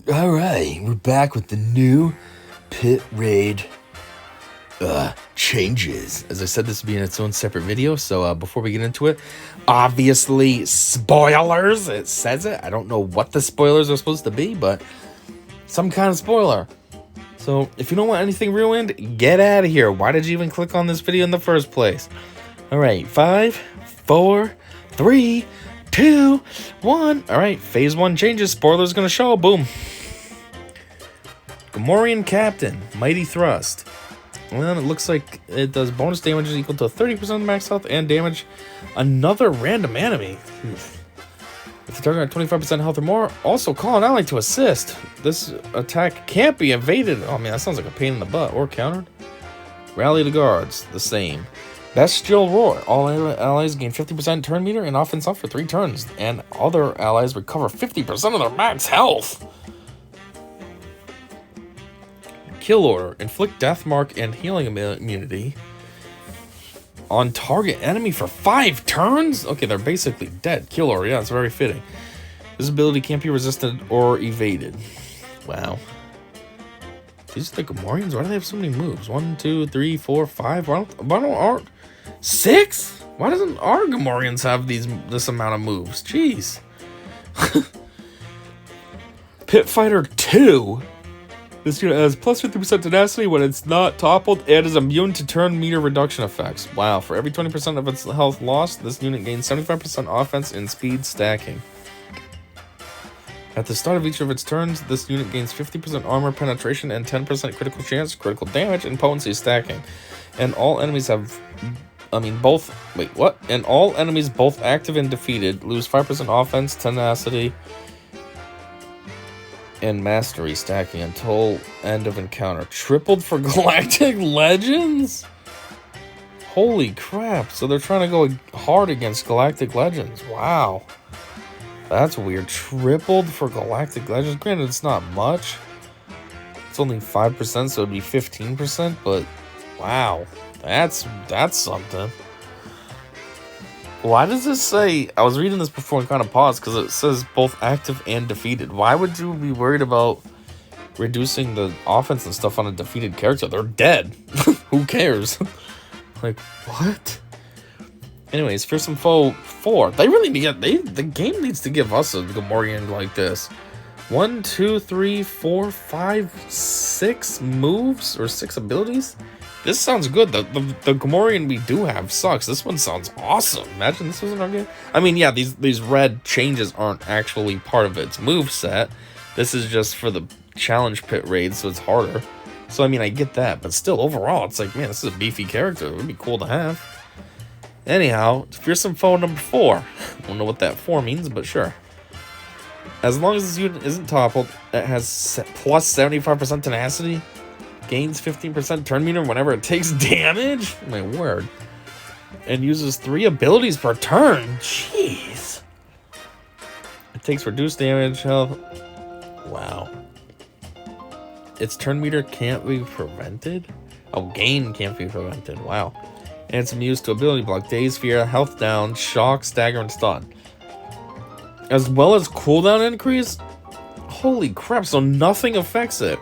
Alright, we're back with the new pit raid changes. As I said, this will be in its own separate video, so before we get into it, obviously spoilers, it says it. I don't know what the spoilers are supposed to be, but some kind of spoiler. So if you don't want anything ruined, get out of here. Why did you even click on this video in the first place? Alright, 5, 4, 3, 2, 1. Alright, phase 1 changes. Spoilers gonna show. Boom. Gomorian Captain, Mighty Thrust. And then it looks like it does bonus damage equal to 30% of the max health and damage another random enemy. If the target had 25% health or more, also call an ally to assist. This attack can't be evaded. Oh man, that sounds like a pain in the butt. Or countered. Rally the Guards, the same. Bestial Roar. All allies gain 50% turn meter and offense up for 3 turns. And other allies recover 50% of their max health. Kill Order. Inflict death mark and healing immunity on target enemy for 5 turns? Okay, they're basically dead. Kill Order, yeah, it's very fitting. This ability can't be resisted or evaded. Wow. These are the Gomorians? Why do they have so many moves? 1, 2, 3, 4, 5. Why don't our 6? Why doesn't our Gomorians have this amount of moves? Jeez. Pit Fighter 2. This unit has plus 50% tenacity when it's not toppled and is immune to turn meter reduction effects. Wow, for every 20% of its health lost, this unit gains 75% offense and speed stacking. At the start of each of its turns, this unit gains 50% armor penetration and 10% critical chance, critical damage, and potency stacking. And all enemies have... And all enemies, both active and defeated, lose 5% offense, tenacity, and mastery stacking until end of encounter. Tripled for Galactic Legends? Holy crap. So they're trying to go hard against Galactic Legends. Wow. That's weird. Tripled for Galactic Legends. Granted, it's not much. It's only 5%, so it'd be 15%, but wow. That's something. Why does this say... I was reading this before and kind of paused because it says both active and defeated. Why would you be worried about reducing the offense and stuff on a defeated character? They're dead. Who cares? Like, what? Anyways, Fearsome Foe 4. They really need... the game needs to give us a Gomorian like this. 1, 2, 3, 4, 5, 6 moves or 6 abilities? This sounds good. The Gomorian we do have sucks. This one sounds awesome. Imagine this was in our game. I mean, yeah, these red changes aren't actually part of its move set. This is just for the challenge pit raid, so it's harder. So, I mean, I get that. But still, overall, it's like, man, this is a beefy character. It would be cool to have. Anyhow, Fearsome Foe number 4. I don't know what that 4 means, but sure. As long as this unit isn't toppled, it has plus 75% tenacity. Gains 15% turn meter whenever it takes damage? My word. And uses 3 abilities per turn. Jeez. It takes reduced damage, health. Wow. Its turn meter can't be prevented? Oh, gain can't be prevented. Wow. And it's immune to ability block, daze, fear, health down, shock, stagger, and stun. As well as cooldown increase? Holy crap, so nothing affects it.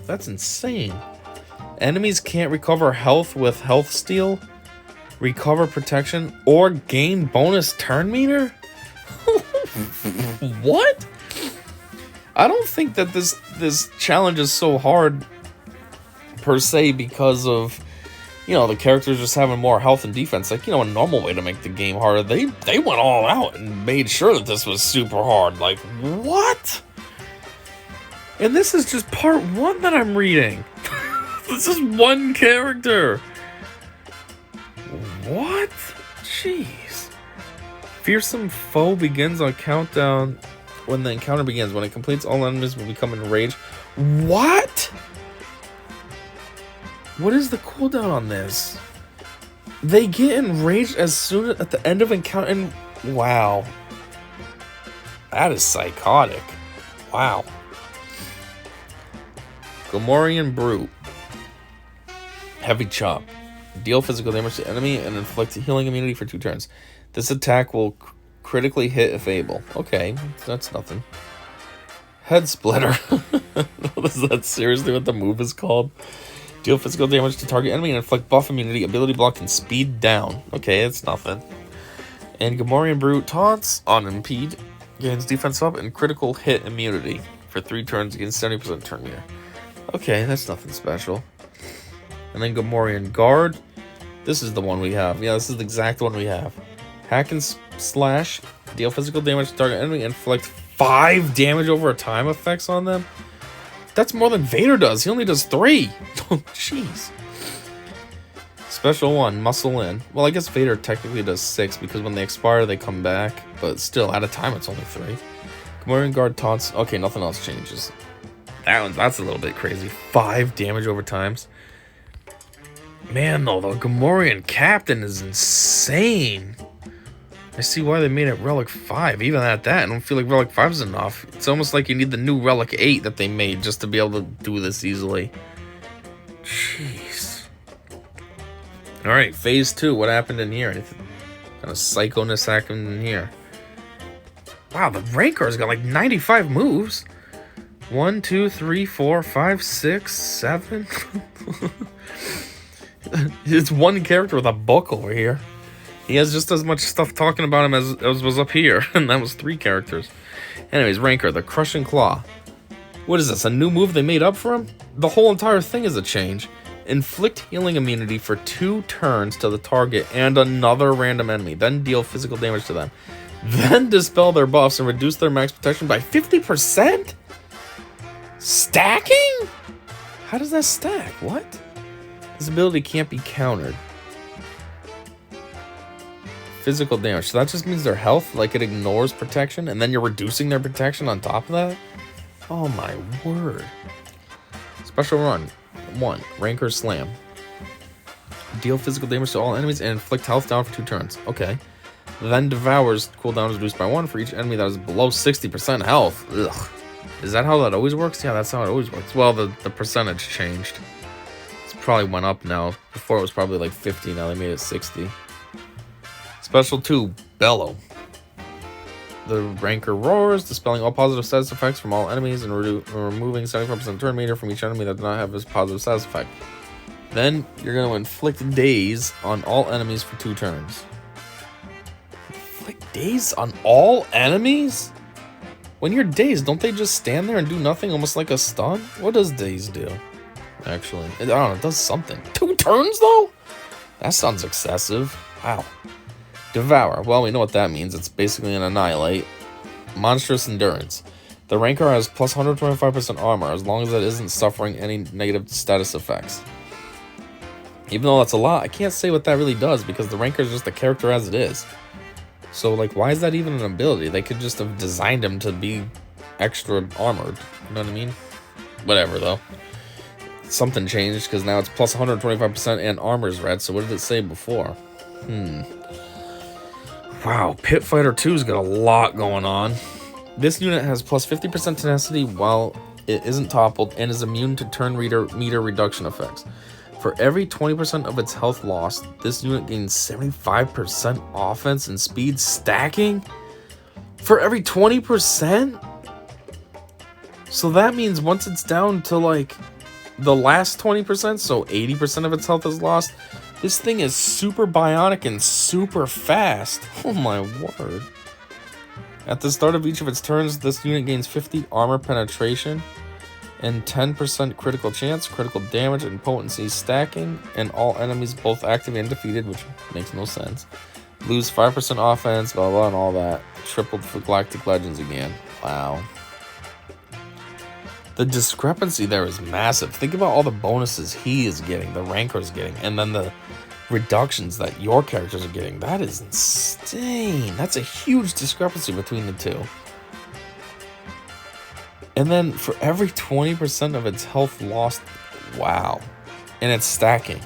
That's insane. Enemies can't recover health with health steal, recover protection, or gain bonus turn meter? What? I don't think that this challenge is so hard per se because of, you know, the characters just having more health and defense. Like, you know, a normal way to make the game harder. They went all out and made sure that this was super hard. Like, what? And this is just part 1 that I'm reading. This is one character. What? Jeez. Fearsome Foe begins on countdown when the encounter begins. When it completes, all enemies will become enraged. What? What is the cooldown on this? They get enraged as soon as at the end of encounter. And wow. That is psychotic. Wow. Gomorian Brute. Heavy Chop. Deal physical damage to enemy and inflict healing immunity for 2 turns. This attack will critically hit if able. Okay, that's nothing. Head Splitter. Is that seriously what the move is called? Deal physical damage to target enemy and inflict buff immunity, ability block, and speed down. Okay, it's nothing. And Gomorian Brute taunts on Impede. Gains defense up and critical hit immunity for 3 turns against 70% turn meter. Okay, that's nothing special. And then Gomorian Guard. This is the one we have. Yeah, this is the exact one we have. Hack and slash. Deal physical damage to target enemy. Inflict 5 damage over time effects on them. That's more than Vader does. He only does 3. Oh, jeez. Special 1, Muscle In. Well, I guess Vader technically does 6 because when they expire, they come back. But still, at a time, it's only 3. Gomorian Guard taunts. Okay, nothing else changes. That's a little bit crazy. 5 damage over times. Man, though, the Gomorian Captain is insane. I see why they made it Relic 5. Even at that, I don't feel like Relic 5 is enough. It's almost like you need the new Relic 8 that they made just to be able to do this easily. Jeez. Alright, Phase 2. What happened in here? Anything kind of psychoness happened in here? Wow, the Rancor's got like 95 moves. 1, 2, 3, 4, 5, 6, 7. It's one character with a book over here. He has just as much stuff talking about him as was up here, and that was 3 characters. Anyways, Rancor, the Crushing Claw. What is this, a new move they made up for him? The whole entire thing is a change. Inflict healing immunity for 2 turns to the target and another random enemy, then deal physical damage to them. Then dispel their buffs and reduce their max protection by 50%? Stacking? How does that stack? What? This ability can't be countered. Physical damage. So that just means their health, like it ignores protection, and then you're reducing their protection on top of that? Oh my word. Special run. 1. Rancor Slam. Deal physical damage to all enemies and inflict health down for 2 turns. Okay. Then Devours. Cooldown is reduced by 1 for each enemy that is below 60% health. Ugh. Is that how that always works? Yeah, that's how it always works. Well, the percentage changed. It's probably went up now. Before it was probably like 50. Now they made it 60. Special 2. Bellow. The Rancor roars, dispelling all positive status effects from all enemies and removing 75% turn meter from each enemy that does not have this positive status effect. Then you're going to inflict daze on all enemies for 2 turns. Inflict daze on all enemies? When you're dazed, don't they just stand there and do nothing, almost like a stun? What does daze do? Actually, I don't know, it does something. 2 turns though? That sounds excessive. Wow. Devour. Well, we know what that means. It's basically an annihilate. Monstrous Endurance. The Rancor has plus 125% armor as long as it isn't suffering any negative status effects. Even though that's a lot, I can't say what that really does because the Rancor is just a character as it is. So, like, why is that even an ability? They could just have designed him to be extra armored. You know what I mean? Whatever, though. Something changed because now it's plus 125% and armor's red. So what did it say before? Wow, Pit Fighter 2's got a lot going on. This unit has plus 50% tenacity while it isn't toppled and is immune to turn meter reduction effects. For every 20% of its health lost, this unit gains 75% offense and speed stacking? For every 20%? So that means once it's down to like the last 20%, so 80% of its health is lost, this thing is super bionic and super fast. Oh my word. At the start of each of its turns, this unit gains 50 armor penetration and 10% critical chance, critical damage, and potency stacking, and all enemies both active and defeated, which makes no sense. Lose 5% offense, blah blah, and all that. Tripled for Galactic Legends again. Wow. The discrepancy there is massive. Think about all the bonuses he is getting, the Rancor is getting, and then the reductions that your characters are getting. That is insane. That's a huge discrepancy between the two. And then for every 20% of its health lost, wow. And it's stacking.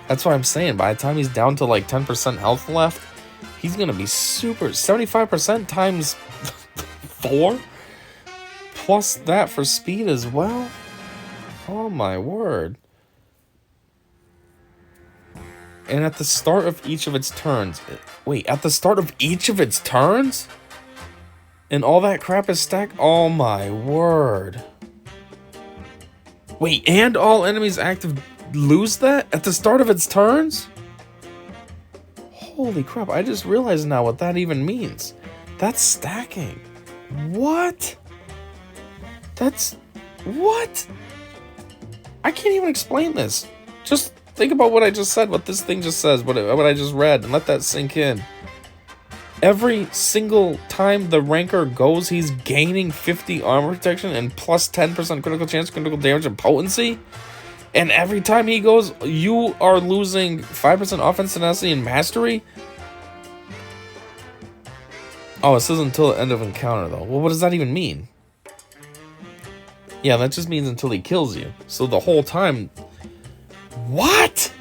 That's what I'm saying. By the time he's down to like 10% health left, he's going to be super 75% times 4. Plus that for speed as well. Oh my word. And at the start of each of its turns. Wait, at the start of each of its turns? And all that crap is stacked? Oh my word. Wait, and all enemies active lose that at the start of its turns? Holy crap, I just realized now what that even means. That's stacking. What? That's... What? I can't even explain this. Just think about what I just said, what this thing just says, what I just read, and let that sink in. Every single time the Rancor goes, he's gaining 50 armor protection and plus 10% critical chance, critical damage, and potency. And every time he goes, you are losing 5% offense, tenacity, and mastery. Oh, it says until the end of encounter, though. Well, what does that even mean? Yeah, that just means until he kills you. So the whole time... What?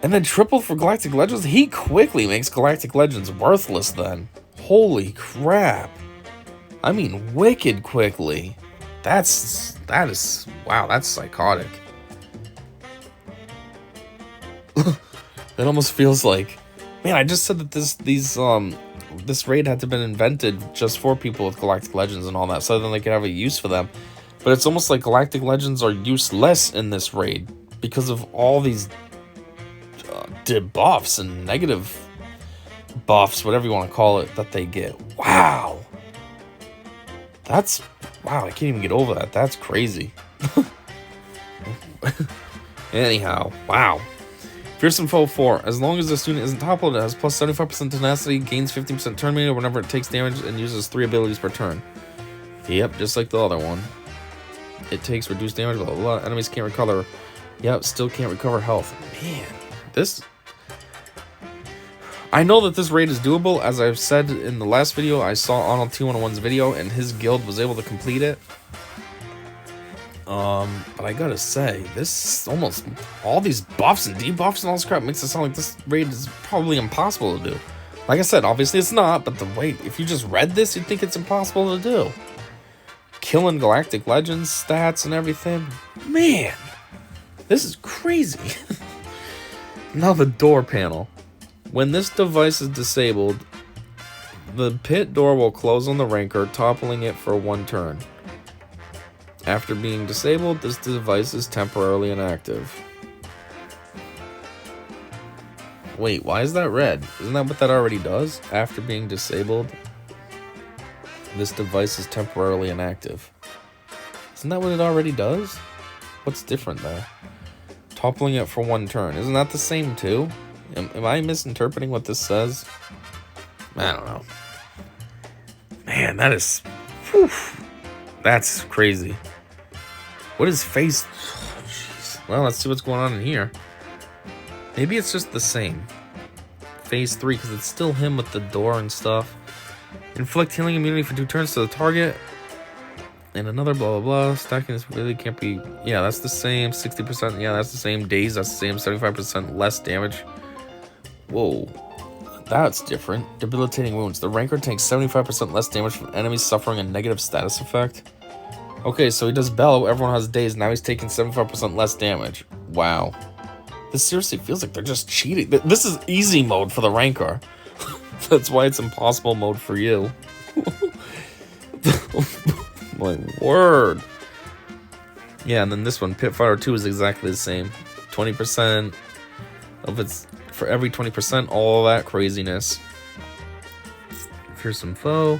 And then triple for Galactic Legends? He quickly makes Galactic Legends worthless then. Holy crap. I mean, wicked quickly. That is... Wow, that's psychotic. It almost feels like... Man, I just said that this raid had to have been invented just for people with Galactic Legends and all that, so then they could have a use for them. But it's almost like Galactic Legends are useless in this raid because of all these debuffs and negative buffs, whatever you want to call it, that they get. Wow. That's... Wow, I can't even get over that. That's crazy. Anyhow, wow. Fearsome Foe 4. As long as the student isn't toppled, it has plus 75% tenacity, gains 15% turn meter whenever it takes damage, and uses 3 abilities per turn. Yep, just like the other one. It takes reduced damage, blah, blah, blah. Enemies can't recover. Yep, still can't recover health. Man, this... I know that this raid is doable. As I've said in the last video, I saw Arnold T101's video, and his guild was able to complete it. But I gotta say, this almost... All these buffs and debuffs and all this crap makes it sound like this raid is probably impossible to do. Like I said, obviously it's not, but the way... If you just read this, you'd think it's impossible to do. Killing Galactic Legends stats and everything. Man! This is crazy. Now the door panel. When this device is disabled, the pit door will close on the Rancor, toppling it for 1 turn. After being disabled, this device is temporarily inactive. Wait, why is that red? Isn't that what that already does? After being disabled, this device is temporarily inactive. Isn't that what it already does? What's different there? Toppling it for 1 turn. Isn't that the same too? Am I misinterpreting what this says? I don't know. Man, that is... Whew, that's crazy. What is phase... Oh, jeez. Well, let's see what's going on in here. Maybe it's just the same. Phase 3, because it's still him with the door and stuff. Inflict healing immunity for 2 turns to the target. And another blah, blah, blah. Stacking this really can't be... Yeah, that's the same. 60%. Yeah, that's the same. Days, that's the same. 75% less damage. Whoa. That's different. Debilitating Wounds. The Rancor takes 75% less damage from enemies suffering a negative status effect. Okay, so he does Bellow. Everyone has Days. Now he's taking 75% less damage. Wow. This seriously feels like they're just cheating. This is easy mode for the Rancor. That's why it's impossible mode for you. My word. Yeah, and then this one, Pitfire 2, is exactly the same. 20% of its... For every 20%, all that craziness. Fearsome Foe.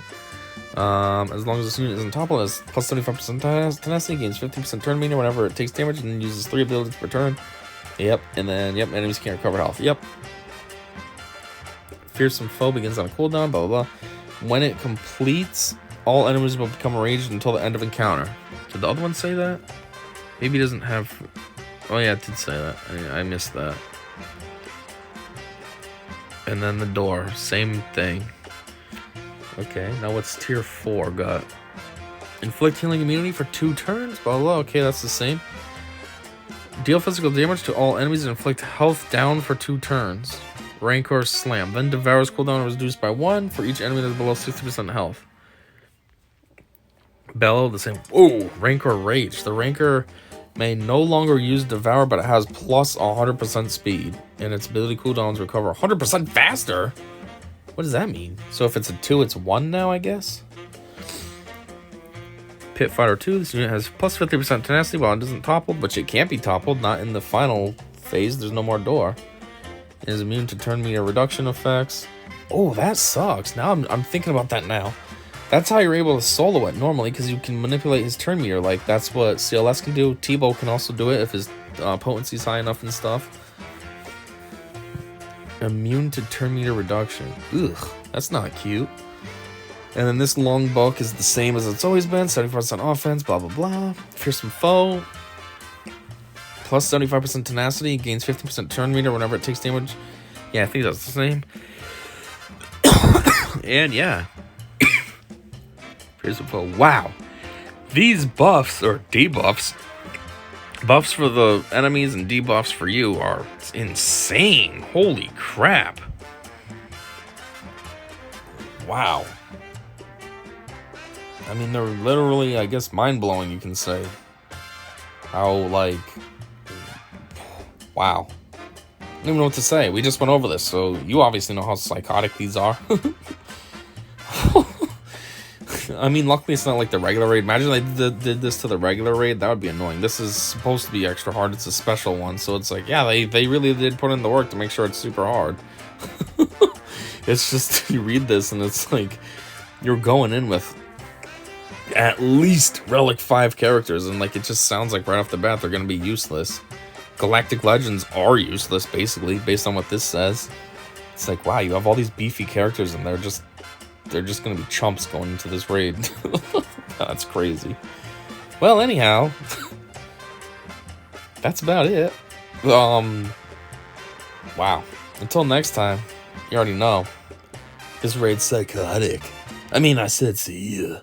As long as the student isn't toppled, it has plus 75% tenacity, gains 15% turn meter whenever it takes damage, and then uses 3 abilities per turn. Yep, and then, yep, enemies can't recover health. Yep. Fearsome Foe begins on a cooldown, blah, blah, blah. When it completes, all enemies will become raged until the end of encounter. Did the other one say that? Maybe it doesn't have... Oh yeah, it did say that. I missed that. And then the door, same thing. Okay, now what's tier 4 got? Inflict healing immunity for 2 turns? Blah, blah, blah. Okay, that's the same. Deal physical damage to all enemies and inflict health down for 2 turns. Rancor Slam. Then Devour's cooldown is reduced by 1 for each enemy that's below 60% health. Bellow, the same. Oh, Rancor Rage. The Rancor may no longer use Devour, but it has plus 100% speed. And its ability cooldowns recover 100% faster? What does that mean? So if it's a 2, it's 1 now, I guess? Pit Fighter 2, this unit has plus 50% tenacity while it isn't toppled, but it can't be toppled, not in the final phase, there's no more door. It is immune to turn meter reduction effects. Oh, that sucks. Now I'm thinking about that now. That's how you're able to solo it normally, because you can manipulate his turn meter. Like, that's what CLS can do. T-Bow can also do it if his potency's high enough and stuff. Immune to turn meter reduction. Ugh, that's not cute. And then this long bulk is the same as it's always been. 74% offense, blah, blah, blah. Fearsome foe. Plus 75% tenacity. Gains 50% turn meter whenever it takes damage. Yeah, I think that's the same. And yeah. Fearsome foe. Wow. These buffs, or debuffs, buffs for the enemies and debuffs for you are insane. Holy crap. Wow. I mean, they're literally, I guess, mind-blowing, you can say. How, like... Wow. I don't even know what to say. We just went over this, so you obviously know how psychotic these are. I mean, luckily it's not like the regular raid. Imagine they did this to the regular raid. That would be annoying. This is supposed to be extra hard. It's a special one, so it's like, yeah, they really did put in the work to make sure it's super hard. It's just, you read this and it's like, you're going in with at least Relic 5 characters, and like, it just sounds like right off the bat they're going to be useless. Galactic Legends are useless, basically, based on what this says. It's like, wow, you have all these beefy characters and they're just going to be chumps going into this raid. That's crazy. Well, anyhow, that's about it. Wow. Until next time, you already know. This raid's psychotic. I mean, I said see ya.